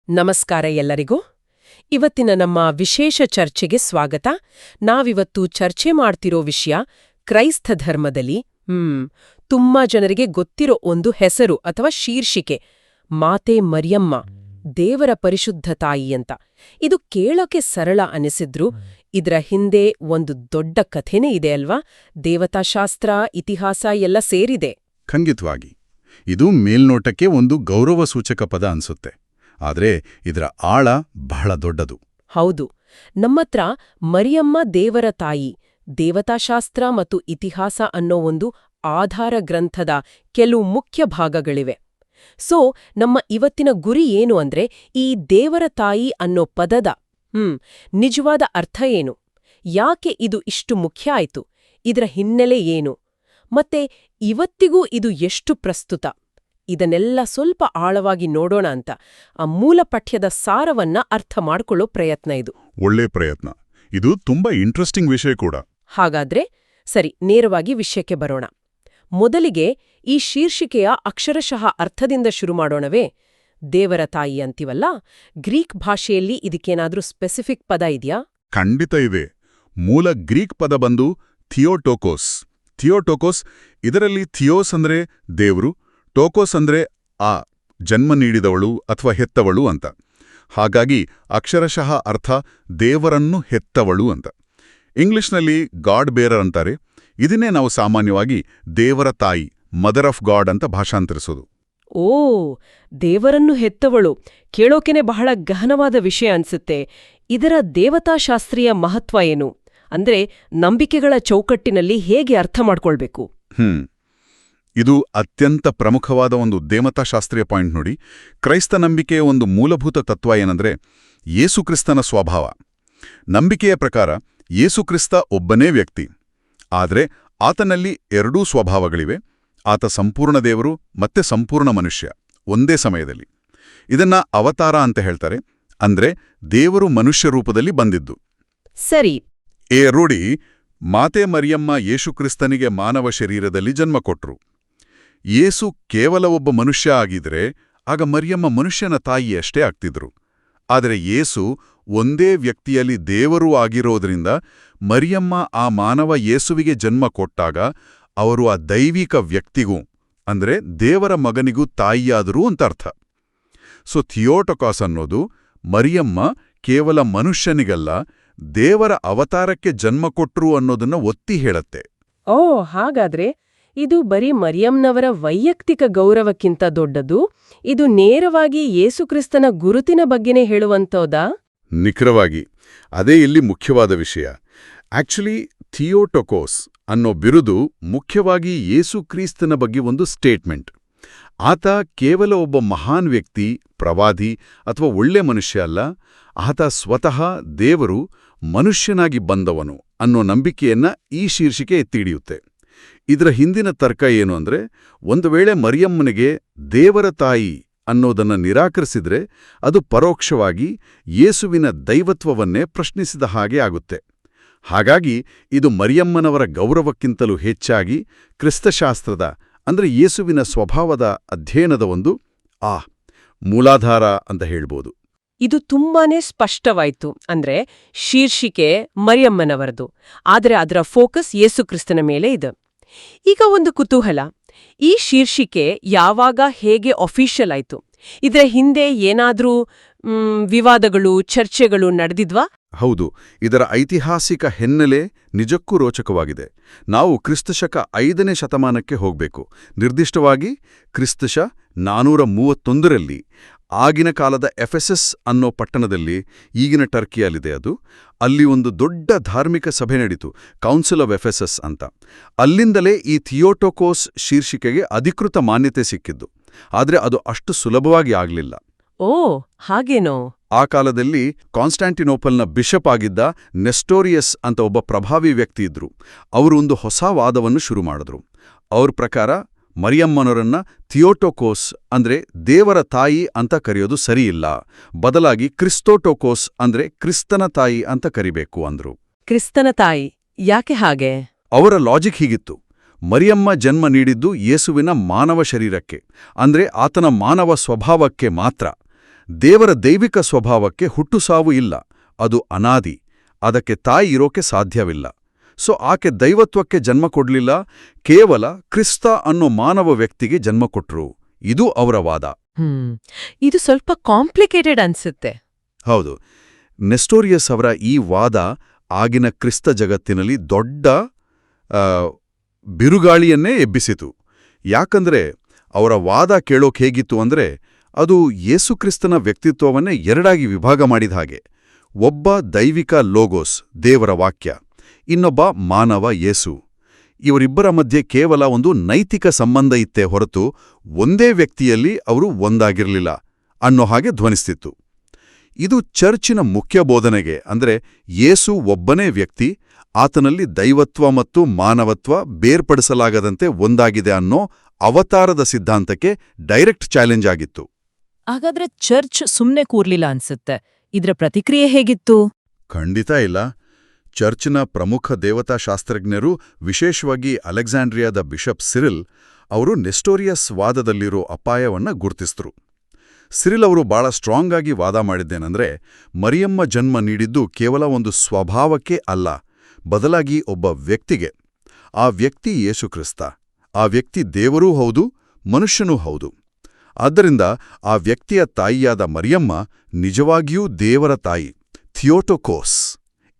ನಮಸ್ಕಾರ ಎಲ್ಲರಿಗೂ. ಇವತ್ತಿನ ನಮ್ಮ ವಿಶೇಷ ಚರ್ಚೆಗೆ ಸ್ವಾಗತ. ನಾವಿವತ್ತು ಚರ್ಚೆ ಮಾಡ್ತಿರೋ ವಿಷಯ ಕ್ರೈಸ್ತ ಧರ್ಮದಲ್ಲಿ ತುಂಬಾ ಜನರಿಗೆ ಗೊತ್ತಿರೋ ಒಂದು ಹೆಸರು ಅಥವಾ ಶೀರ್ಷಿಕೆ, ಮಾತೆ ಮರಿಯಮ್ಮ, ದೇವರ ಪರಿಶುದ್ಧ ತಾಯಿ ಅಂತ. ಇದು ಕೇಳೋಕೆ ಸರಳ ಅನಿಸಿದ್ರು ಇದರ ಹಿಂದೆ ಒಂದು ದೊಡ್ಡ ಕಥೆನೇ ಇದೆ ಅಲ್ವಾ? ದೇವತಾಶಾಸ್ತ್ರ, ಇತಿಹಾಸ ಎಲ್ಲ ಸೇರಿದೆ. ಖಂಡಿತವಾಗಿ. ಇದು ಮೇಲ್ನೋಟಕ್ಕೆ ಒಂದು ಗೌರವ ಸೂಚಕ ಪದ ಅನ್ಸುತ್ತೆ, ಆದ್ರೆ ಇದರ ಆಳ ಬಹಳ ದೊಡ್ಡದು. ಹೌದು. ನಮ್ಮತ್ರ ಮರಿಯಮ್ಮ ದೇವರ ತಾಯಿ, ದೇವತಾಶಾಸ್ತ್ರ ಮತ್ತು ಇತಿಹಾಸ ಅನ್ನೋ ಒಂದು ಆಧಾರ ಗ್ರಂಥದ ಕೆಲವು ಮುಖ್ಯ ಭಾಗಗಳಿವೆ. ನಮ್ಮ ಇವತ್ತಿನ ಗುರಿ ಏನು ಅಂದ್ರೆ, ಈ ದೇವರ ತಾಯಿ ಅನ್ನೋ ಪದದ ನಿಜವಾದ ಅರ್ಥ ಏನು, ಯಾಕೆ ಇದು ಇಷ್ಟು ಮುಖ್ಯ ಆಯ್ತು, ಇದರ ಹಿನ್ನೆಲೆ ಏನು, ಮತ್ತೆ ಇವತ್ತಿಗೂ ಇದು ಎಷ್ಟು ಪ್ರಸ್ತುತ, ಇದನ್ನೆಲ್ಲ ಸ್ವಲ್ಪ ಆಳವಾಗಿ ನೋಡೋಣ ಅಂತ ಆ ಮೂಲ ಪಠ್ಯದ ಸಾರವನ್ನ ಅರ್ಥ ಮಾಡ್ಕೊಳ್ಳೋ ಪ್ರಯತ್ನ ಇದು. ಒಳ್ಳೆ ಪ್ರಯತ್ನ. ಇದು ತುಂಬಾ ಇಂಟ್ರೆಸ್ಟಿಂಗ್ ವಿಷಯ ಕೂಡ. ಹಾಗಾದ್ರೆ ಸರಿ, ನೇರವಾಗಿ ವಿಷಯಕ್ಕೆ ಬರೋಣ. ಮೊದಲಿಗೆ ಈ ಶೀರ್ಷಿಕೆಯ ಅಕ್ಷರಶಃ ಅರ್ಥದಿಂದ ಶುರು ಮಾಡೋಣವೇ? ದೇವರ ತಾಯಿ ಅಂತೀವಲ್ಲ, ಗ್ರೀಕ್ ಭಾಷೆಯಲ್ಲಿ ಇದಕ್ಕೇನಾದ್ರೂ ಸ್ಪೆಸಿಫಿಕ್ ಪದ ಇದೆಯಾ? ಖಂಡಿತ ಇದೆ. ಮೂಲ ಗ್ರೀಕ್ ಪದ ಬಂದು ಥಿಯೋಟೋಕೋಸ್. ಥಿಯೋಟೋಕೋಸ್, ಇದರಲ್ಲಿ ಥಿಯೋಸ್ ಅಂದ್ರೆ ದೇವ್ರು, ಟೋಕೋಸ್ ಅಂದ್ರೆ ಆ ಜನ್ಮ ನೀಡಿದವಳು ಅಥವಾ ಹೆತ್ತವಳು ಅಂತ. ಹಾಗಾಗಿ ಅಕ್ಷರಶಃ ಅರ್ಥ ದೇವರನ್ನು ಹೆತ್ತವಳು ಅಂತ. ಇಂಗ್ಲಿಷ್ನಲ್ಲಿ ಗಾಡ್ ಬೇರರ್ ಅಂತಾರೆ. ಇದನ್ನೇ ನಾವು ಸಾಮಾನ್ಯವಾಗಿ ದೇವರ ತಾಯಿ, ಮದರ್ ಆಫ್ ಗಾಡ್ ಅಂತ ಭಾಷಾಂತರಿಸೋದು. ಓ, ದೇವರನ್ನು ಹೆತ್ತವಳು ಕೇಳೋಕೆನೆ ಬಹಳ ಗಹನವಾದ ವಿಷಯ ಅನ್ಸುತ್ತೆ. ಇದರ ದೇವತಾಶಾಸ್ತ್ರೀಯ ಮಹತ್ವ ಏನು? ಅಂದ್ರೆ ನಂಬಿಕೆಗಳ ಚೌಕಟ್ಟಿನಲ್ಲಿ ಹೇಗೆ ಅರ್ಥ ಮಾಡ್ಕೊಳ್ಬೇಕು? ಇದು ಅತ್ಯಂತ ಪ್ರಮುಖವಾದ ಒಂದು ದೇವತಾಶಾಸ್ತ್ರೀಯ ಪಾಯಿಂಟ್ ನೋಡಿ. ಕ್ರೈಸ್ತ ನಂಬಿಕೆಯ ಒಂದು ಮೂಲಭೂತ ತತ್ವ ಏನಂದ್ರೆ ಯೇಸುಕ್ರಿಸ್ತನ ಸ್ವಭಾವ. ನಂಬಿಕೆಯ ಪ್ರಕಾರ ಯೇಸುಕ್ರಿಸ್ತ ಒಬ್ಬನೇ ವ್ಯಕ್ತಿ, ಆದ್ರೆ ಆತನಲ್ಲಿ ಎರಡೂ ಸ್ವಭಾವಗಳಿವೆ. ಆತ ಸಂಪೂರ್ಣ ದೇವರು ಮತ್ತೆ ಸಂಪೂರ್ಣ ಮನುಷ್ಯ ಒಂದೇ ಸಮಯದಲ್ಲಿ. ಇದನ್ನ ಅವತಾರ ಅಂತ ಹೇಳ್ತಾರೆ, ಅಂದ್ರೆ ದೇವರು ಮನುಷ್ಯ ರೂಪದಲ್ಲಿ ಬಂದಿದ್ದು. ಸರಿ. ರೂಢಿ, ಮಾತೆ ಮರಿಯಮ್ಮ ಯೇಸುಕ್ರಿಸ್ತನಿಗೆ ಮಾನವ ಶರೀರದಲ್ಲಿ ಜನ್ಮ ಕೊಟ್ರು. ಯೇಸು ಕೇವಲ ಒಬ್ಬ ಮನುಷ್ಯ ಆಗಿದ್ರೆ ಆಗ ಮರಿಯಮ್ಮ ಮನುಷ್ಯನ ತಾಯಿ ಅಷ್ಟೇ ಆಗ್ತಿದ್ರು. ಆದರೆ ಯೇಸು ಒಂದೇ ವ್ಯಕ್ತಿಯಲ್ಲಿ ದೇವರೂ ಆಗಿರೋದ್ರಿಂದ ಮರಿಯಮ್ಮ ಆ ಮಾನವ ಯೇಸುವಿಗೆ ಜನ್ಮ ಕೊಟ್ಟಾಗ ಅವರು ಆ ದೈವಿಕ ವ್ಯಕ್ತಿಗೂ ಅಂದ್ರೆ ದೇವರ ಮಗನಿಗೂ ತಾಯಿಯಾದರೂ ಅಂತ ಅರ್ಥ. ಥಿಯೋಟೊಕಾಸ್ ಅನ್ನೋದು ಮರಿಯಮ್ಮ ಕೇವಲ ಮನುಷ್ಯನಿಗಲ್ಲ, ದೇವರ ಅವತಾರಕ್ಕೆ ಜನ್ಮ ಕೊಟ್ರು ಅನ್ನೋದನ್ನ ಒತ್ತಿ ಹೇಳತ್ತೆ. ಓ, ಹಾಗಾದ್ರೆ ಇದು ಬರೀ ಮರಿಯಂನವರ ವೈಯಕ್ತಿಕ ಗೌರವಕ್ಕಿಂತ ದೊಡ್ಡದು. ಇದು ನೇರವಾಗಿ ಯೇಸುಕ್ರಿಸ್ತನ ಗುರುತಿನ ಬಗ್ಗೆನೇ ಹೇಳುವಂತೋದಾ? ನಿಖರವಾಗಿ ಅದೇ ಇಲ್ಲಿ ಮುಖ್ಯವಾದ ವಿಷಯ. ಆಕ್ಚುಲಿ ಥಿಯೋಟೊಕೋಸ್ ಅನ್ನೋ ಬಿರುದು ಮುಖ್ಯವಾಗಿ ಯೇಸುಕ್ರಿಸ್ತನ ಬಗ್ಗೆ ಒಂದು ಸ್ಟೇಟ್ಮೆಂಟ್. ಆತ ಕೇವಲ ಒಬ್ಬ ಮಹಾನ್ ವ್ಯಕ್ತಿ, ಪ್ರವಾದಿ ಅಥವಾ ಒಳ್ಳೆ ಮನುಷ್ಯ ಅಲ್ಲ, ಆತ ಸ್ವತಃ ದೇವರು ಮನುಷ್ಯನಾಗಿ ಬಂದವನು ಅನ್ನೋ ನಂಬಿಕೆಯನ್ನ ಈ ಶೀರ್ಷಿಕೆ ಎತ್ತಿಡಿಯುತ್ತೆ. ಇದರ ಹಿಂದಿನ ತರ್ಕ ಏನು ಅಂದ್ರೆ, ಒಂದು ವೇಳೆ ಮರಿಯಮ್ಮನಿಗೆ ದೇವರ ತಾಯಿ ಅನ್ನೋದನ್ನ ನಿರಾಕರಿಸಿದ್ರೆ ಅದು ಪರೋಕ್ಷವಾಗಿ ಯೇಸುವಿನ ದೈವತ್ವವನ್ನೇ ಪ್ರಶ್ನಿಸಿದ ಹಾಗೆ ಆಗುತ್ತೆ. ಹಾಗಾಗಿ ಇದು ಮರಿಯಮ್ಮನವರ ಗೌರವಕ್ಕಿಂತಲೂ ಹೆಚ್ಚಾಗಿ ಕ್ರಿಸ್ತಶಾಸ್ತ್ರದ ಅಂದ್ರೆ ಯೇಸುವಿನ ಸ್ವಭಾವದ ಅಧ್ಯಯನದ ಒಂದು ಮೂಲಾಧಾರ ಅಂತ ಹೇಳ್ಬೋದು. ಇದು ತುಂಬಾನೇ ಸ್ಪಷ್ಟವಾಯ್ತು. ಅಂದ್ರೆ ಶೀರ್ಷಿಕೆ ಮರಿಯಮ್ಮನವರದು, ಆದರೆ ಅದರ ಫೋಕಸ್ ಯೇಸುಕ್ರಿಸ್ತನ ಮೇಲೆ ಇದೆ. ಈಗ ಒಂದು ಕುತೂಹಲ, ಈ ಶೀರ್ಷಿಕೆ ಯಾವಾಗ, ಹೇಗೆ ಅಫಿಷಿಯಲ್ ಆಯ್ತು? ಇದರ ಹಿಂದೆ ಏನಾದ್ರೂ ವಿವಾದಗಳು, ಚರ್ಚೆಗಳು ನಡೆದಿದ್ವಾ? ಹೌದು, ಇದರ ಐತಿಹಾಸಿಕ ಹಿನ್ನೆಲೆ ನಿಜಕ್ಕೂ ರೋಚಕವಾಗಿದೆ. ನಾವು ಕ್ರಿಸ್ತಶಕ 5ನೇ ಶತಮಾನಕ್ಕೆ ಹೋಗ್ಬೇಕು. ನಿರ್ದಿಷ್ಟವಾಗಿ ಕ್ರಿಸ್ತಶ 431ರಲ್ಲಿ ಆಗಿನ ಕಾಲದ ಎಫೆಸಸ್ ಅನ್ನೋ ಪಟ್ಟಣದಲ್ಲಿ, ಈಗಿನ ಟರ್ಕಿಯಲ್ಲಿದೆ ಅದು. ಅಲ್ಲಿ ಒಂದು ದೊಡ್ಡ ಧಾರ್ಮಿಕ ಸಭೆ ನಡೀತು, ಕೌನ್ಸಿಲ್ ಆಫ್ ಎಫೆಸಸ್ ಅಂತ. ಅಲ್ಲಿಂದಲೇ ಈ ಥಿಯೋಟೊಕೋಸ್ ಶೀರ್ಷಿಕೆಗೆ ಅಧಿಕೃತ ಮಾನ್ಯತೆ ಸಿಕ್ಕಿದ್ದು. ಆದ್ರೆ ಅದು ಅಷ್ಟು ಸುಲಭವಾಗಿ ಆಗ್ಲಿಲ್ಲ. ಓ, ಹಾಗೇನೋ? ಆ ಕಾಲದಲ್ಲಿ ಕಾನ್ಸ್ಟಾಂಟಿನೋಪಲ್ನ ಬಿಷಪ್ ಆಗಿದ್ದ ನೆಸ್ಟೋರಿಯಸ್ ಅಂತ ಒಬ್ಬ ಪ್ರಭಾವಿ ವ್ಯಕ್ತಿ ಇದ್ರು. ಅವರು ಒಂದು ಹೊಸ ವಾದವನ್ನು ಶುರು ಮಾಡಿದ್ರು. ಅವ್ರ ಪ್ರಕಾರ ಮರಿಯಮ್ಮನವರನ್ನ ಥಿಯೋಟೊಕೋಸ್ ಅಂದ್ರೆ ದೇವರ ತಾಯಿ ಅಂತ ಕರೆಯೋದು ಸರಿಯಿಲ್ಲ, ಬದಲಾಗಿ ಕ್ರಿಸ್ತೋಟೊಕೋಸ್ ಅಂದ್ರೆ ಕ್ರಿಸ್ತನ ತಾಯಿ ಅಂತ ಕರಿಬೇಕು ಅಂದ್ರು. ಕ್ರಿಸ್ತನ ತಾಯಿ ಯಾಕೆ ಹಾಗೆ? ಅವರ ಲಾಜಿಕ್ ಹೀಗಿತ್ತು. ಮರಿಯಮ್ಮ ಜನ್ಮ ನೀಡಿದ್ದು ಯೇಸುವಿನ ಮಾನವ ಶರೀರಕ್ಕೆ, ಅಂದ್ರೆ ಆತನ ಮಾನವ ಸ್ವಭಾವಕ್ಕೆ ಮಾತ್ರ. ದೇವರ ದೈವಿಕ ಸ್ವಭಾವಕ್ಕೆ ಹುಟ್ಟುಸಾವು ಇಲ್ಲ, ಅದು ಅನಾದಿ, ಅದಕ್ಕೆ ತಾಯಿ ಇರೋಕೆ ಸಾಧ್ಯವಿಲ್ಲ. ಸೊ ಆಕೆ ದೈವತ್ವಕ್ಕೆ ಜನ್ಮ ಕೊಡ್ಲಿಲ್ಲ, ಕೇವಲ ಕ್ರಿಸ್ತ ಅನ್ನೋ ಮಾನವ ವ್ಯಕ್ತಿಗೆ ಜನ್ಮ ಕೊಟ್ರು. ಇದು ಅವರ ವಾದ. ಇದು ಸ್ವಲ್ಪ ಕಾಂಪ್ಲಿಕೇಟೆಡ್ ಅನ್ಸುತ್ತೆ. ಹೌದು. ನೆಸ್ಟೋರಿಯಸ್ ಅವರ ಈ ವಾದ ಆಗಿನ ಕ್ರಿಸ್ತ ಜಗತ್ತಿನಲ್ಲಿ ದೊಡ್ಡ ಬಿರುಗಾಳಿಯನ್ನೇ ಎಬ್ಬಿಸಿತು. ಯಾಕಂದ್ರೆ ಅವರ ವಾದ ಕೇಳೋಕ್ ಹೇಗಿತ್ತು ಅಂದ್ರೆ, ಅದು ಯೇಸುಕ್ರಿಸ್ತನ ವ್ಯಕ್ತಿತ್ವವನ್ನೇ ಎರಡಾಗಿ ವಿಭಾಗ ಮಾಡಿದ ಹಾಗೆ. ಒಬ್ಬ ದೈವಿಕ ಲೋಗೋಸ್, ದೇವರ ವಾಕ್ಯ, ಇನ್ನೊಬ್ಬ ಮಾನವ ಯೇಸು. ಇವರಿಬ್ಬರ ಮಧ್ಯೆ ಕೇವಲ ಒಂದು ನೈತಿಕ ಸಂಬಂಧ ಇತ್ತೇ ಹೊರತು ಒಂದೇ ವ್ಯಕ್ತಿಯಲ್ಲಿ ಅವರು ಒಂದಾಗಿರಲಿಲ್ಲ ಅನ್ನೋ ಹಾಗೆ ಧ್ವನಿಸ್ತಿತ್ತು. ಇದು ಚರ್ಚಿನ ಮುಖ್ಯ ಬೋಧನೆಗೆ, ಅಂದ್ರೆ ಯೇಸು ಒಬ್ಬನೇ ವ್ಯಕ್ತಿ, ಆತನಲ್ಲಿ ದೈವತ್ವ ಮತ್ತು ಮಾನವತ್ವ ಬೇರ್ಪಡಿಸಲಾಗದಂತೆ ಒಂದಾಗಿದೆ ಅನ್ನೋ ಅವತಾರದ ಸಿದ್ಧಾಂತಕ್ಕೆ ಡೈರೆಕ್ಟ್ ಚಾಲೆಂಜ್ ಆಗಿತ್ತು. ಹಾಗಾದ್ರೆ ಚರ್ಚ್ ಸುಮ್ನೆ ಕೂರ್ಲಿಲ್ಲ ಅನ್ಸುತ್ತೆ. ಇದ್ರ ಪ್ರತಿಕ್ರಿಯೆ ಹೇಗಿತ್ತು? ಖಂಡಿತ ಇಲ್ಲ. ಚರ್ಚ್ನ ಪ್ರಮುಖ ದೇವತಾಶಾಸ್ತ್ರಜ್ಞರು, ವಿಶೇಷವಾಗಿ ಅಲೆಕ್ಸಾಂಡ್ರಿಯಾದ ಬಿಷಪ್ ಸಿರಿಲ್, ಅವರು ನೆಸ್ಟೋರಿಯಸ್ ವಾದದಲ್ಲಿರೋ ಅಪಾಯವನ್ನ ಗುರ್ತಿಸಿದ್ರು. ಸಿರಿಲ್ ಅವರು ಬಹಳ ಸ್ಟ್ರಾಂಗ್ ಆಗಿ ವಾದ ಮಾಡಿದ್ದೇನೆಂದ್ರೆ, ಮರಿಯಮ್ಮ ಜನ್ಮ ನೀಡಿದ್ದು ಕೇವಲ ಒಂದು ಸ್ವಭಾವಕ್ಕೆ ಅಲ್ಲ, ಬದಲಾಗಿ ಒಬ್ಬ ವ್ಯಕ್ತಿಗೆ. ಆ ವ್ಯಕ್ತಿ ಯೇಸುಕ್ರಿಸ್ತ. ಆ ವ್ಯಕ್ತಿ ದೇವರೂ ಹೌದು, ಮನುಷ್ಯನೂ ಹೌದು. ಆದ್ದರಿಂದ ಆ ವ್ಯಕ್ತಿಯ ತಾಯಿಯಾದ ಮರಿಯಮ್ಮ ನಿಜವಾಗಿಯೂ ದೇವರ ತಾಯಿ, ಥಿಯೋಟೋಕೋಸ್.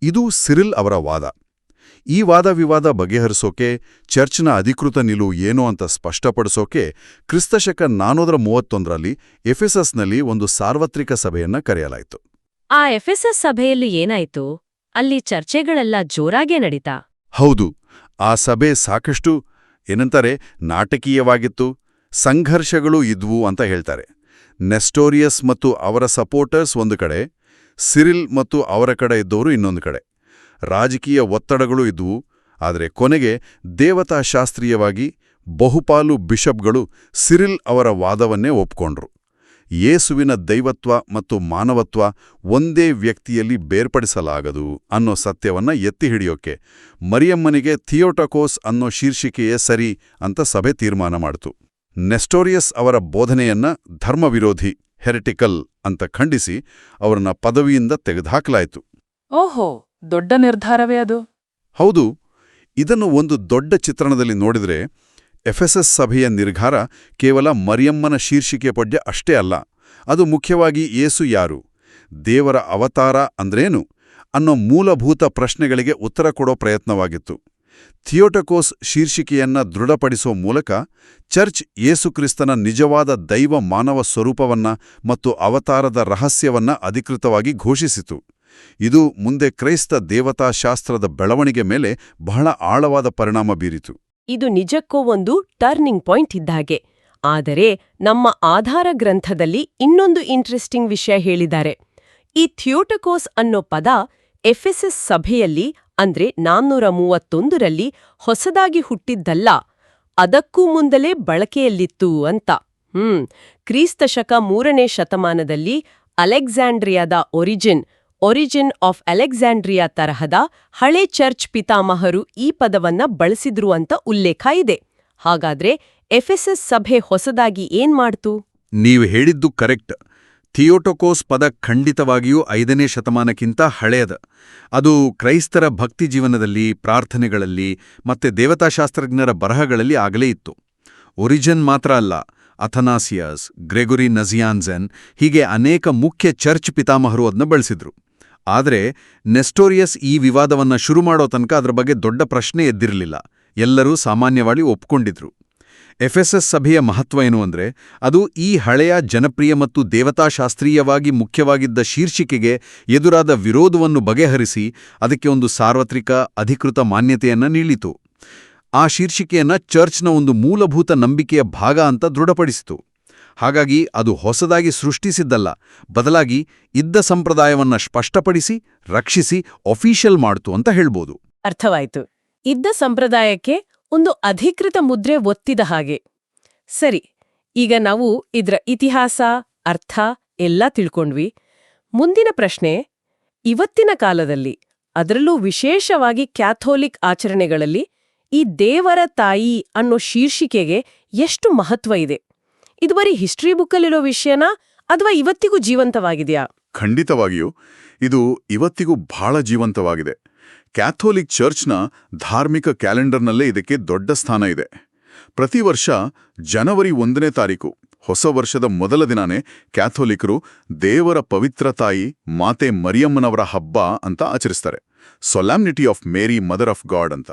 ಇದು ಸಿರಿಲ್ ಅವರ ವಾದ. ಈ ವಾದ ವಿವಾದ ಬಗೆಹರಿಸೋಕೆ, ಚರ್ಚ್ನ ಅಧಿಕೃತ ನಿಲುವು ಏನೋ ಅಂತ ಸ್ಪಷ್ಟಪಡಿಸೋಕೆ ಕ್ರಿಸ್ತಶಕ 431ರಲ್ಲಿ ಎಫೆಸಸ್ನಲ್ಲಿ ಒಂದು ಸಾರ್ವತ್ರಿಕ ಸಭೆಯನ್ನ ಕರೆಯಲಾಯಿತು. ಆ ಎಫೆಸಸ್ ಸಭೆಯಲ್ಲಿ ಏನಾಯ್ತು? ಅಲ್ಲಿ ಚರ್ಚೆಗಳೆಲ್ಲ ಜೋರಾಗೇ ನಡೀತಾ? ಹೌದು. ಆ ಸಭೆ ಸಾಕಷ್ಟು ನಾಟಕೀಯವಾಗಿತ್ತು. ಸಂಘರ್ಷಗಳೂ ಇದ್ವು ಅಂತ ಹೇಳ್ತಾರೆ. ನೆಸ್ಟೋರಿಯಸ್ ಮತ್ತು ಅವರ ಸಪೋರ್ಟರ್ಸ್ ಒಂದು ಕಡೆ, ಸಿರಿಲ್ ಮತ್ತು ಅವರ ಕಡೆ ಇದ್ದವರು ಇನ್ನೊಂದು ಕಡೆ. ರಾಜಕೀಯ ಒತ್ತಡಗಳು ಇದ್ವು. ಆದರೆ ಕೊನೆಗೆ ದೇವತಾಶಾಸ್ತ್ರೀಯವಾಗಿ ಬಹುಪಾಲು ಬಿಷಪ್ಗಳು ಸಿರಿಲ್ ಅವರ ವಾದವನ್ನೇ ಒಪ್ಕೊಂಡ್ರು. ಯೇಸುವಿನ ದೈವತ್ವ ಮತ್ತು ಮಾನವತ್ವ ಒಂದೇ ವ್ಯಕ್ತಿಯಲ್ಲಿ ಬೇರ್ಪಡಿಸಲಾಗದು ಅನ್ನೋ ಸತ್ಯವನ್ನ ಎತ್ತಿ ಹಿಡಿಯೋಕೆ ಮರಿಯಮ್ಮನಿಗೆ ಥಿಯೋಟಕೋಸ್ ಅನ್ನೋ ಶೀರ್ಷಿಕೆಯೇ ಸರಿ ಅಂತ ಸಭೆ ತೀರ್ಮಾನ ಮಾಡಿತು. ನೆಸ್ಟೋರಿಯಸ್ ಅವರ ಬೋಧನೆಯನ್ನ ಧರ್ಮವಿರೋಧಿ, ಹೆರಿಟಿಕಲ್ ಅಂತ ಖಂಡಿಸಿ ಅವರನ್ನ ಪದವಿಯಿಂದ ತೆಗೆದುಹಾಕಲಾಯಿತು. ಓಹೋ, ದೊಡ್ಡ ನಿರ್ಧಾರವೇ ಅದು. ಹೌದು. ಇದನ್ನು ಒಂದು ದೊಡ್ಡ ಚಿತ್ರಣದಲ್ಲಿ ನೋಡಿದ್ರೆ ಎಫೆಸಸ್ ಸಭೆಯ ನಿರ್ಧಾರ ಕೇವಲ ಮರಿಯಮ್ಮನ ಶೀರ್ಷಿಕೆ ಪದ್ಯ ಅಷ್ಟೇ ಅಲ್ಲ. ಅದು ಮುಖ್ಯವಾಗಿ ಯೇಸು ಯಾರು, ದೇವರ ಅವತಾರ ಅಂದ್ರೇನು ಅನ್ನೋ ಮೂಲಭೂತ ಪ್ರಶ್ನೆಗಳಿಗೆ ಉತ್ತರ ಕೊಡೋ ಪ್ರಯತ್ನವಾಗಿತ್ತು. ಥಿಯೋಟಕೋಸ್ ಶೀರ್ಷಿಕೆಯನ್ನ ದೃಢಪಡಿಸೋ ಮೂಲಕ ಚರ್ಚ್ ಯೇಸುಕ್ರಿಸ್ತನ ನಿಜವಾದ ದೈವ ಮಾನವ ಸ್ವರೂಪವನ್ನ ಮತ್ತು ಅವತಾರದ ರಹಸ್ಯವನ್ನ ಅಧಿಕೃತವಾಗಿ ಘೋಷಿಸಿತು. ಇದು ಮುಂದೆ ಕ್ರೈಸ್ತ ದೇವತಾಶಾಸ್ತ್ರದ ಬೆಳವಣಿಗೆ ಮೇಲೆ ಬಹಳ ಆಳವಾದ ಪರಿಣಾಮ ಬೀರಿತು. ಇದು ನಿಜಕ್ಕೂ ಒಂದು ಟರ್ನಿಂಗ್ ಪಾಯಿಂಟ್ ಇದ್ದಾಗೆ. ಆದರೆ ನಮ್ಮ ಆಧಾರ ಗ್ರಂಥದಲ್ಲಿ ಇನ್ನೊಂದು ಇಂಟ್ರೆಸ್ಟಿಂಗ್ ವಿಷಯ ಹೇಳಿದ್ದಾರೆ. ಈ ಥಿಯೋಟಕೋಸ್ ಅನ್ನೋ ಪದ ಎಫೆಸಸ್ ಸಭೆಯಲ್ಲಿ ಅಂದ್ರೆ 431ರಲ್ಲಿ ಹೊಸದಾಗಿ ಹುಟ್ಟಿದ್ದಲ್ಲ, ಅದಕ್ಕೂ ಮುಂದಲೇ ಬಳಕೆಯಲ್ಲಿತ್ತು ಅಂತ. ಕ್ರಿಸ್ತಶಕ 3ನೇ ಶತಮಾನದಲ್ಲಿ ಅಲೆಕ್ಸಾಂಡ್ರಿಯಾದ ಒರಿಜಿನ್ ಆಫ್ ಅಲೆಕ್ಸಾಂಡ್ರಿಯಾ ತರಹದ ಹಳೆ ಚರ್ಚ್ ಪಿತಾಮಹರು ಈ ಪದವನ್ನ ಬಳಸಿದ್ರು ಅಂತ ಉಲ್ಲೇಖ ಇದೆ. ಹಾಗಾದ್ರೆ ಎಫೆಸಸ್ ಸಭೆ ಹೊಸದಾಗಿ ಏನ್ ಮಾಡ್ತು? ನೀವು ಹೇಳಿದ್ದು ಕರೆಕ್ಟ್. ಥಿಯೋಟೋಕೋಸ್ ಪದ ಖಂಡಿತವಾಗಿಯೂ 5ನೇ ಶತಮಾನಕ್ಕಿಂತ ಹಳೆಯದ. ಅದು ಕ್ರೈಸ್ತರ ಭಕ್ತಿ ಜೀವನದಲ್ಲಿ, ಪ್ರಾರ್ಥನೆಗಳಲ್ಲಿ ಮತ್ತೆ ದೇವತಾಶಾಸ್ತ್ರಜ್ಞರ ಬರಹಗಳಲ್ಲಿ ಆಗಲೇ ಇತ್ತು. ಒರಿಜಿನ್ ಮಾತ್ರ ಅಲ್ಲ, ಅಥನಾಸಿಯಸ್, ಗ್ರೆಗೊರಿ ನಜಿಯಾನ್ಸೆನ್ ಹೀಗೆ ಅನೇಕ ಮುಖ್ಯ ಚರ್ಚ್ ಪಿತಾಮಹರು ಅದನ್ನ ಬಳಸಿದ್ರು. ಆದರೆ ನೆಸ್ಟೋರಿಯಸ್ ಈ ವಿವಾದವನ್ನ ಶುರು ಮಾಡೋ ತನಕ ಅದರ ಬಗ್ಗೆ ದೊಡ್ಡ ಪ್ರಶ್ನೆ ಎದ್ದಿರಲಿಲ್ಲ. ಎಲ್ಲರೂ ಸಾಮಾನ್ಯವಾಗಿ ಒಪ್ಕೊಂಡಿದ್ರು. ಎಫೆಸಸ್ ಸಭೆಯ ಮಹತ್ವ ಏನು ಅಂದ್ರೆ, ಅದು ಈ ಹಳೆಯ ಜನಪ್ರಿಯ ಮತ್ತು ದೇವತಾಶಾಸ್ತ್ರೀಯವಾಗಿ ಮುಖ್ಯವಾಗಿದ್ದ ಶೀರ್ಷಿಕೆಗೆ ಎದುರಾದ ವಿರೋಧವನ್ನು ಬಗೆಹರಿಸಿ ಅದಕ್ಕೆ ಒಂದು ಸಾರ್ವತ್ರಿಕ ಅಧಿಕೃತ ಮಾನ್ಯತೆಯನ್ನ ನೀಡಿತು. ಆ ಶೀರ್ಷಿಕೆಯನ್ನ ಚರ್ಚ್ನ ಒಂದು ಮೂಲಭೂತ ನಂಬಿಕೆಯ ಭಾಗ ಅಂತ ದೃಢಪಡಿಸಿತು. ಹಾಗಾಗಿ ಅದು ಹೊಸದಾಗಿ ಸೃಷ್ಟಿಸಿದ್ದಲ್ಲ, ಬದಲಾಗಿ ಇದ್ದ ಸಂಪ್ರದಾಯವನ್ನ ಸ್ಪಷ್ಟಪಡಿಸಿ, ರಕ್ಷಿಸಿ, ಅಫಿಷಿಯಲ್ ಮಾಡ್ತು ಅಂತ ಹೇಳ್ಬೋದು. ಅರ್ಥವಾಯ್ತು. ಇದ್ದ ಸಂಪ್ರದಾಯಕ್ಕೆ ಒಂದು ಅಧಿಕೃತ ಮುದ್ರೆ ಒತ್ತಿದ ಹಾಗೆ. ಸರಿ, ಈಗ ನಾವು ಇದ್ರ ಇತಿಹಾಸ, ಅರ್ಥ ಎಲ್ಲ ತಿಳ್ಕೊಂಡ್ವಿ. ಮುಂದಿನ ಪ್ರಶ್ನೆ, ಇವತ್ತಿನ ಕಾಲದಲ್ಲಿ, ಅದರಲ್ಲೂ ವಿಶೇಷವಾಗಿ ಕ್ಯಾಥೋಲಿಕ್ ಆಚರಣೆಗಳಲ್ಲಿ ಈ ದೇವರ ತಾಯಿ ಅನ್ನೋ ಶೀರ್ಷಿಕೆಗೆ ಎಷ್ಟು ಮಹತ್ವ ಇದೆ? ಇದು ಬರೀ ಹಿಸ್ಟ್ರಿ ಬುಕ್ಕಲ್ಲಿರೋ ವಿಷಯನಾ ಅಥವಾ ಇವತ್ತಿಗೂ ಜೀವಂತವಾಗಿದೆಯಾ? ಖಂಡಿತವಾಗಿಯೂ ಇದು ಇವತ್ತಿಗೂ ಬಹಳ ಜೀವಂತವಾಗಿದೆ. ಕ್ಯಾಥೋಲಿಕ್ ಚರ್ಚ್ನ ಧಾರ್ಮಿಕ ಕ್ಯಾಲೆಂಡರ್ನಲ್ಲೇ ಇದಕ್ಕೆ ದೊಡ್ಡ ಸ್ಥಾನ ಇದೆ. ಪ್ರತಿ ವರ್ಷ ಜನವರಿ 1ನೇ ತಾರೀಕು ಹೊಸ ವರ್ಷದ ಮೊದಲ ದಿನಾನೇ ಕ್ಯಾಥೋಲಿಕರು ದೇವರ ಪವಿತ್ರ ತಾಯಿ ಮಾತೆ ಮರಿಯಮ್ಮನವರ ಹಬ್ಬ ಅಂತ ಆಚರಿಸ್ತಾರೆ. Solemnity of Mary mother of God ಅಂತ.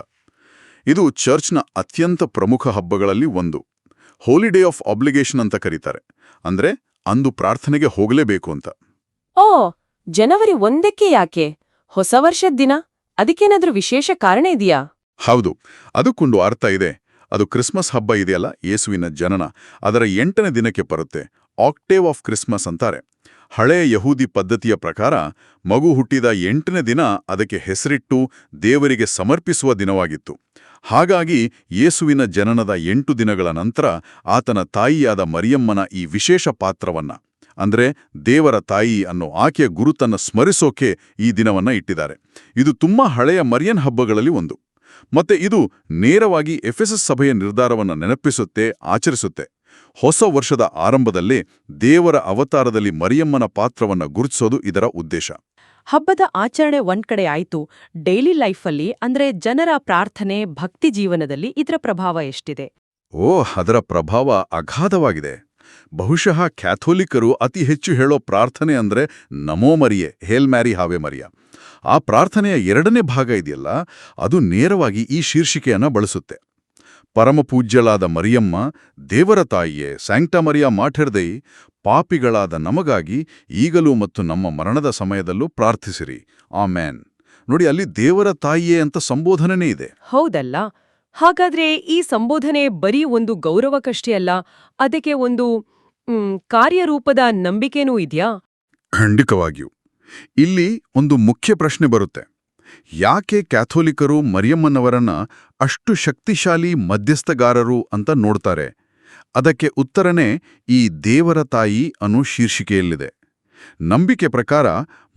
ಇದು ಚರ್ಚ್ನ ಅತ್ಯಂತ ಪ್ರಮುಖ ಹಬ್ಬಗಳಲ್ಲಿ ಒಂದು. ಹೋಲಿ ಡೇ ಆಫ್ ಆಬ್ಲಿಗೇಷನ್ ಅಂತ ಕರೀತಾರೆ. ಅಂದ್ರೆ ಅಂದು ಪ್ರಾರ್ಥನೆಗೆ ಹೋಗಲೇಬೇಕು ಅಂತ. ಓ, ಜನವರಿ 1ಕ್ಕೆ ಯಾಕೆ? ಹೊಸ ವರ್ಷದ ದಿನ? ಅದಕ್ಕೇನಾದ್ರೂ ವಿಶೇಷ ಕಾರಣ ಇದೆಯಾ? ಹೌದು, ಅದಕ್ಕೊಂದು ಅರ್ಥ ಇದೆ. ಅದು ಕ್ರಿಸ್ಮಸ್ ಹಬ್ಬ ಇದೆಯಲ್ಲ, ಯೇಸುವಿನ ಜನನ, ಅದರ 8ನೇ ದಿನಕ್ಕೆ ಬರುತ್ತೆ. ಆಕ್ಟೇವ್ ಆಫ್ ಕ್ರಿಸ್ಮಸ್ ಅಂತಾರೆ. ಹಳೆಯ ಯಹೂದಿ ಪದ್ಧತಿಯ ಪ್ರಕಾರ ಮಗು ಹುಟ್ಟಿದ 8ನೇ ದಿನ ಅದಕ್ಕೆ ಹೆಸರಿಟ್ಟು ದೇವರಿಗೆ ಸಮರ್ಪಿಸುವ ದಿನವಾಗಿತ್ತು. ಹಾಗಾಗಿ ಯೇಸುವಿನ ಜನನದ 8 ದಿನಗಳ ನಂತರ ಆತನ ತಾಯಿಯಾದ ಮರಿಯಮ್ಮನ ಈ ವಿಶೇಷ ಪಾತ್ರವನ್ನ, ಅಂದ್ರೆ ದೇವರ ತಾಯಿ ಅನ್ನೋ ಆಕೆಯ ಗುರುತನ್ನು ಸ್ಮರಿಸೋಕೆ ಈ ದಿನವನ್ನ ಇಟ್ಟಿದ್ದಾರೆ. ಇದು ತುಂಬಾ ಹಳೆಯ ಮರಿಯನ್ ಹಬ್ಬಗಳಲ್ಲಿ ಒಂದು. ಮತ್ತೆ ಇದು ನೇರವಾಗಿ ಎಫೆಸಸ್ ಸಭೆಯ ನಿರ್ಧಾರವನ್ನು ನೆನಪಿಸುತ್ತೆ, ಆಚರಿಸುತ್ತೆ. ಹೊಸ ವರ್ಷದ ಆರಂಭದಲ್ಲೇ ದೇವರ ಅವತಾರದಲ್ಲಿ ಮರಿಯಮ್ಮನ ಪಾತ್ರವನ್ನು ಗುರುತಿಸೋದು ಇದರ ಉದ್ದೇಶ. ಹಬ್ಬದ ಆಚರಣೆ ಒಂದ್ಕಡೆ ಆಯ್ತು, ಡೈಲಿ ಲೈಫಲ್ಲಿ ಅಂದ್ರೆ ಜನರ ಪ್ರಾರ್ಥನೆ, ಭಕ್ತಿ ಜೀವನದಲ್ಲಿ ಇದರ ಪ್ರಭಾವ ಎಷ್ಟಿದೆ? ಅದರ ಪ್ರಭಾವ ಅಗಾಧವಾಗಿದೆ. ಬಹುಶಃ ಕ್ಯಾಥೋಲಿಕರು ಅತಿ ಹೆಚ್ಚು ಹೇಳೋ ಪ್ರಾರ್ಥನೆ ಅಂದ್ರೆ ನಮೋ ಮರಿಯೆ, ಹೇಲ್ ಮ್ಯಾರಿ ಹಾವೆ ಮರಿಯ. ಆ ಪ್ರಾರ್ಥನೆಯ 2ನೇ ಭಾಗ ಇದೆಯಲ್ಲ, ಅದು ನೇರವಾಗಿ ಈ ಶೀರ್ಷಿಕೆಯನ್ನ ಬಳಸುತ್ತೆ. ಪರಮಪೂಜ್ಯಳಾದ ಮರಿಯಮ್ಮ, ದೇವರ ತಾಯಿಯೇ, ಸ್ಯಾಂಕ್ಟಾ ಮರಿಯಾ ಮಾಟರ್ ದೈ, ಪಾಪಿಗಳಾದ ನಮಗಾಗಿ ಈಗಲೂ ಮತ್ತು ನಮ್ಮ ಮರಣದ ಸಮಯದಲ್ಲೂ ಪ್ರಾರ್ಥಿಸಿರಿ, ಆಮೇನ್. ನೋಡಿ, ಅಲ್ಲಿ ದೇವರ ತಾಯಿಯೇ ಅಂತ ಸಂಬೋಧನೆನೇ ಇದೆ. ಹೌದಲ್ಲ? ಹಾಗಾದ್ರೆ ಈ ಸಂಬೋಧನೆ ಬರೀ ಒಂದು ಗೌರವಕ್ಕಷ್ಟೇ ಅಲ್ಲ, ಅದಕ್ಕೆ ಒಂದು ಕಾರ್ಯರೂಪದ ನಂಬಿಕೆನೂ ಇದೆಯಾ? ಖಂಡಿತವಾಗಿಯೂ. ಇಲ್ಲಿ ಒಂದು ಮುಖ್ಯ ಪ್ರಶ್ನೆ ಬರುತ್ತೆ. ಯಾಕೆ ಕ್ಯಾಥೋಲಿಕರು ಮರಿಯಮ್ಮನವರನ್ನ ಅಷ್ಟು ಶಕ್ತಿಶಾಲಿ ಮಧ್ಯಸ್ಥಗಾರರು ಅಂತ ನೋಡ್ತಾರೆ? ಅದಕ್ಕೆ ಉತ್ತರನೇ ಈ ದೇವರ ತಾಯಿ ಅನ್ನೋ ಶೀರ್ಷಿಕೆಯಲ್ಲಿದೆ. ನಂಬಿಕೆ ಪ್ರಕಾರ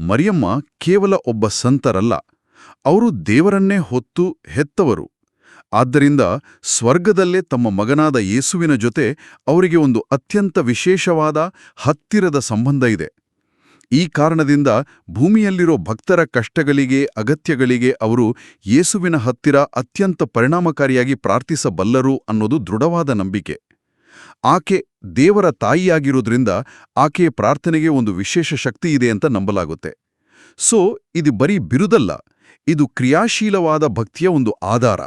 ಮರಿಯಮ್ಮ ಕೇವಲ ಒಬ್ಬ ಸಂತರಲ್ಲ, ಅವರು ದೇವರನ್ನೇ ಹೊತ್ತು ಹೆತ್ತವರು. ಆದ್ದರಿಂದ ಸ್ವರ್ಗದಲ್ಲೇ ತಮ್ಮ ಮಗನಾದ ಯೇಸುವಿನ ಜೊತೆ ಅವರಿಗೆ ಒಂದು ಅತ್ಯಂತ ವಿಶೇಷವಾದ ಹತ್ತಿರದ ಸಂಬಂಧ ಇದೆ. ಈ ಕಾರಣದಿಂದ ಭೂಮಿಯಲ್ಲಿರೋ ಭಕ್ತರ ಕಷ್ಟಗಳಿಗೆ, ಅಗತ್ಯಗಳಿಗೆ ಅವರು ಯೇಸುವಿನ ಹತ್ತಿರ ಅತ್ಯಂತ ಪರಿಣಾಮಕಾರಿಯಾಗಿ ಪ್ರಾರ್ಥಿಸಬಲ್ಲರು ಅನ್ನೋದು ದೃಢವಾದ ನಂಬಿಕೆ. ಆಕೆ ದೇವರ ತಾಯಿಯಾಗಿರೋದ್ರಿಂದ ಆಕೆಯ ಪ್ರಾರ್ಥನೆಗೆ ಒಂದು ವಿಶೇಷ ಶಕ್ತಿ ಇದೆ ಅಂತ ನಂಬಲಾಗುತ್ತೆ. ಇದು ಬರೀ ಬಿರುದಲ್ಲ, ಇದು ಕ್ರಿಯಾಶೀಲವಾದ ಭಕ್ತಿಯ ಒಂದು ಆಧಾರ.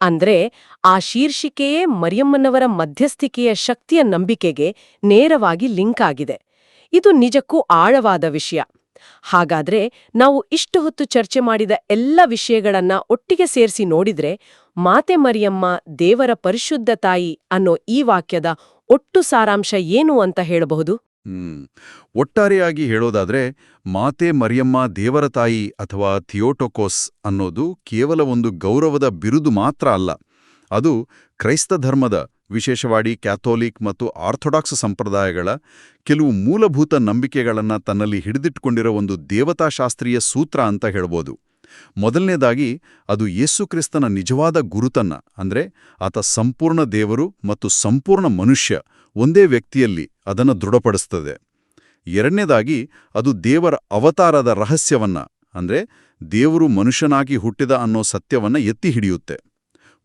ಅಂದ್ರೆ ಆ ಶೀರ್ಷಿಕೆಯೇ ಮರಿಯಮ್ಮನವರ ಮಧ್ಯಸ್ಥಿಕೆಯ ಶಕ್ತಿಯ ನಂಬಿಕೆಗೆ ನೇರವಾಗಿ ಲಿಂಕ್ ಆಗಿದೆ. ಇದು ನಿಜಕ್ಕೂ ಆಳವಾದ ವಿಷಯ. ಹಾಗಾದ್ರೆ ನಾವು ಇಷ್ಟು ಹೊತ್ತು ಚರ್ಚೆ ಮಾಡಿದ ಎಲ್ಲ ವಿಷಯಗಳನ್ನ ಒಟ್ಟಿಗೆ ಸೇರಿಸಿ ನೋಡಿದ್ರೆ, ಮಾತೆ ಮರಿಯಮ್ಮ ದೇವರ ಪರಿಶುದ್ಧ ತಾಯಿ ಅನ್ನೋ ಈ ವಾಕ್ಯದ ಒಟ್ಟು ಸಾರಾಂಶ ಏನು ಅಂತ ಹೇಳಬಹುದು? ಒಟ್ಟಾರೆಯಾಗಿ ಹೇಳೋದಾದ್ರೆ, ಮಾತೆ ಮರಿಯಮ್ಮ ದೇವರ ತಾಯಿ ಅಥವಾ ಥಿಯೋಟೋಕೋಸ್ ಅನ್ನೋದು ಕೇವಲ ಒಂದು ಗೌರವದ ಬಿರುದು ಮಾತ್ರ ಅಲ್ಲ. ಅದು ಕ್ರೈಸ್ತ ಧರ್ಮದ, ವಿಶೇಷವಾಗಿ ಕ್ಯಾಥೋಲಿಕ್ ಮತ್ತು ಆರ್ಥೋಡಾಕ್ಸ್ ಸಂಪ್ರದಾಯಗಳ ಕೆಲವು ಮೂಲಭೂತ ನಂಬಿಕೆಗಳನ್ನು ತನ್ನಲ್ಲಿ ಹಿಡಿದಿಟ್ಟುಕೊಂಡಿರೋ ಒಂದು ದೇವತಾಶಾಸ್ತ್ರೀಯ ಸೂತ್ರ ಅಂತ ಹೇಳ್ಬೋದು. ಮೊದಲನೇದಾಗಿ ಅದು ಯೇಸುಕ್ರಿಸ್ತನ ನಿಜವಾದ ಗುರುತನ್ನ, ಅಂದ್ರೆ ಆತ ಸಂಪೂರ್ಣ ದೇವರು ಮತ್ತು ಸಂಪೂರ್ಣ ಮನುಷ್ಯ ಒಂದೇ ವ್ಯಕ್ತಿಯಲ್ಲಿ ಅದನ್ನು ದೃಢಪಡಿಸ್ತದೆ. ಎರಡನೇದಾಗಿ ಅದು ದೇವರ ಅವತಾರದ ರಹಸ್ಯವನ್ನ, ಅಂದ್ರೆ ದೇವರು ಮನುಷ್ಯನಾಗಿ ಹುಟ್ಟಿದ ಅನ್ನೋ ಸತ್ಯವನ್ನ ಎತ್ತಿ ಹಿಡಿಯುತ್ತೆ.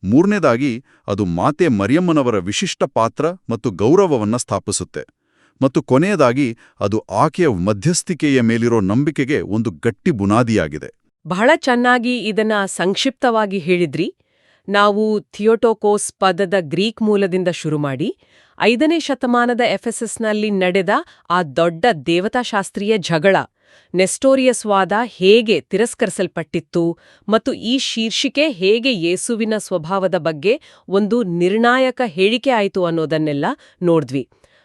ಮೂರನೇದಾಗಿ ಅದು ಮಾತೆ ಮರಿಯಮ್ಮನವರ ವಿಶಿಷ್ಟ ಪಾತ್ರ ಮತ್ತು ಗೌರವವನ್ನ ಸ್ಥಾಪಿಸುತ್ತೆ. ಮತ್ತು ಕೊನೆಯದಾಗಿ ಅದು ಆಕೆಯ ಮಧ್ಯಸ್ಥಿಕೆಯ ಮೇಲಿರೋ ನಂಬಿಕೆಗೆ ಒಂದು ಗಟ್ಟಿ ಬುನಾದಿಯಾಗಿದೆ. ಬಹಳ ಚೆನ್ನಾಗಿ ಇದನ್ನ ಸಂಕ್ಷಿಪ್ತವಾಗಿ ಹೇಳಿದ್ರಿ. ನಾವು ಥಿಯೋಟೋಕೋಸ್ ಪದದ ಗ್ರೀಕ್ ಮೂಲದಿಂದ ಶುರು ಮಾಡಿ 5ನೇ ಶತಮಾನದ ಎಫೆಸಸ್ನಲ್ಲಿ ನಡೆದ ಆ ದೊಡ್ಡ ದೇವತಾಶಾಸ್ತ್ರೀಯ ಜಗಳ, ನೆಸ್ಟೋರಿಯಸ್ ವಾದ ಹೇಗೆ ತಿರಸ್ಕರಿಸಲ್ಪಟ್ಟಿತ್ತು ಮತ್ತು ಈ ಶೀರ್ಷಿಕೆ ಹೇಗೆ ಯೇಸುವಿನ ಸ್ವಭಾವದ ಬಗ್ಗೆ ಒಂದು ನಿರ್ಣಾಯಕ ಹೇಳಿಕೆ ಆಯಿತು ಅನ್ನೋದನ್ನೆಲ್ಲ ನೋಡಿದ್ವಿ.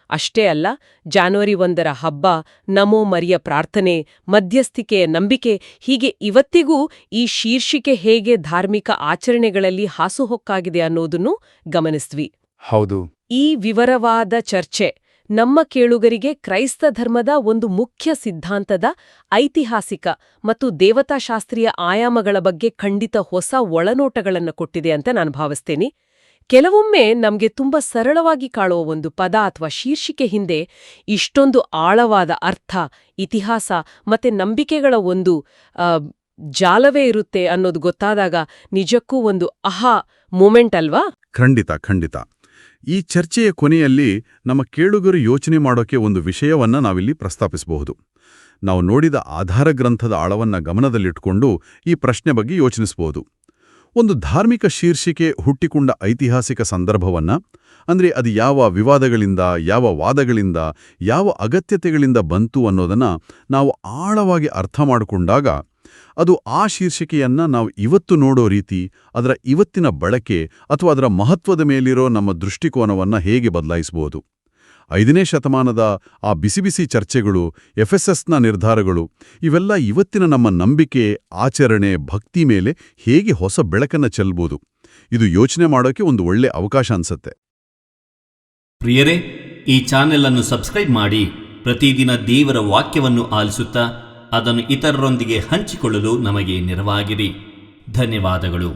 ಅಷ್ಟೇ ಅಲ್ಲ, ಜನವರಿ 1ರ ಹಬ್ಬ, ನಮೋ ಮರಿಯ ಪ್ರಾರ್ಥನೆ, ಮಧ್ಯಸ್ಥಿಕೆಯ ನಂಬಿಕೆ, ಹೀಗೆ ಇವತ್ತಿಗೂ ಈ ಶೀರ್ಷಿಕೆ ಹೇಗೆ ಧಾರ್ಮಿಕ ಆಚರಣೆಗಳಲ್ಲಿ ಹಾಸುಹೊಕ್ಕಾಗಿದೆ ಅನ್ನೋದನ್ನು ಗಮನಿಸಿದ್ವಿ. ಹೌದು. ಈ ವಿವರವಾದ ಚರ್ಚೆ ನಮ್ಮ ಕೇಳುಗರಿಗೆ ಕ್ರೈಸ್ತ ಧರ್ಮದ ಒಂದು ಮುಖ್ಯ ಸಿದ್ಧಾಂತದ ಐತಿಹಾಸಿಕ ಮತ್ತು ದೇವತಾಶಾಸ್ತ್ರೀಯ ಆಯಾಮಗಳ ಬಗ್ಗೆ ಖಂಡಿತ ಹೊಸ ಒಳನೋಟಗಳನ್ನು ಕೊಟ್ಟಿದೆ ಅಂತ ನಾನು ಭಾವಿಸ್ತೇನೆ. ಕೆಲವೊಮ್ಮೆ ನಮ್ಗೆ ತುಂಬಾ ಸರಳವಾಗಿ ಕಾಣುವ ಒಂದು ಪದ ಅಥವಾ ಶೀರ್ಷಿಕೆ ಹಿಂದೆ ಇಷ್ಟೊಂದು ಆಳವಾದ ಅರ್ಥ, ಇತಿಹಾಸ ಮತ್ತೆ ನಂಬಿಕೆಗಳ ಒಂದು ಜಾಲವೇ ಇರುತ್ತೆ ಅನ್ನೋದು ಗೊತ್ತಾದಾಗ ನಿಜಕ್ಕೂ ಒಂದು ಆಹಾ ಮೂಮೆಂಟ್ ಅಲ್ವಾ? ಖಂಡಿತ. ಈ ಚರ್ಚೆಯ ಕೊನೆಯಲ್ಲಿ ನಮ್ಮ ಕೇಳುಗರು ಯೋಚನೆ ಮಾಡೋಕೆ ಒಂದು ವಿಷಯವನ್ನ ನಾವಿಲ್ಲಿ ಪ್ರಸ್ತಾಪಿಸಬಹುದು. ನಾವು ನೋಡಿದ ಆಧಾರ ಗ್ರಂಥದ ಆಳವನ್ನ ಗಮನದಲ್ಲಿಟ್ಕೊಂಡು ಈ ಪ್ರಶ್ನೆ ಬಗ್ಗೆ ಯೋಚಿಸಬಹುದು. ಒಂದು ಧಾರ್ಮಿಕ ಶೀರ್ಷಿಕೆ ಹುಟ್ಟಿಕೊಂಡ ಐತಿಹಾಸಿಕ ಸಂದರ್ಭವನ್ನ, ಅಂದ್ರೆ ಅದು ಯಾವ ವಿವಾದಗಳಿಂದ, ಯಾವ ವಾದಗಳಿಂದ, ಯಾವ ಅಗತ್ಯತೆಗಳಿಂದ ಬಂತು ಅನ್ನೋದನ್ನ ನಾವು ಆಳವಾಗಿ ಅರ್ಥ ಮಾಡಿಕೊಂಡಾಗ ಅದು ಆ ಶೀರ್ಷಿಕೆಯನ್ನ ನಾವು ಇವತ್ತು ನೋಡೋ ರೀತಿ, ಅದರ ಇವತ್ತಿನ ಬಳಕೆ ಅಥವಾ ಅದರ ಮಹತ್ವದ ಮೇಲಿರೋ ನಮ್ಮ ದೃಷ್ಟಿಕೋನವನ್ನ ಹೇಗೆ ಬದಲಾಯಿಸಬಹುದು. 5ನೇ ಶತಮಾನದ ಆ ಬಿಸಿ ಚರ್ಚೆಗಳು, ಎಫೆಸಸ್ನ ನಿರ್ಧಾರಗಳು, ಇವೆಲ್ಲ ಇವತ್ತಿನ ನಮ್ಮ ನಂಬಿಕೆ, ಆಚರಣೆ, ಭಕ್ತಿ ಮೇಲೆ ಹೇಗೆ ಹೊಸ ಬೆಳಕನ್ನ ಚೆಲ್ಲಬಹುದು. ಇದು ಯೋಚನೆ ಮಾಡೋಕೆ ಒಂದು ಒಳ್ಳೆ ಅವಕಾಶ ಅನ್ಸತ್ತೆ. ಪ್ರಿಯರೇ, ಈ ಚಾನೆಲ್ ಅನ್ನು ಸಬ್ಸ್ಕ್ರೈಬ್ ಮಾಡಿ ಪ್ರತಿದಿನ ದೇವರ ವಾಕ್ಯವನ್ನು ಆಲಿಸುತ್ತಾ ಅದನ್ನು ಇತರರೊಂದಿಗೆ ಹಂಚಿಕೊಳ್ಳಲು ನಮಗೆ ನೆರವಾಗಿರಿ. ಧನ್ಯವಾದಗಳು.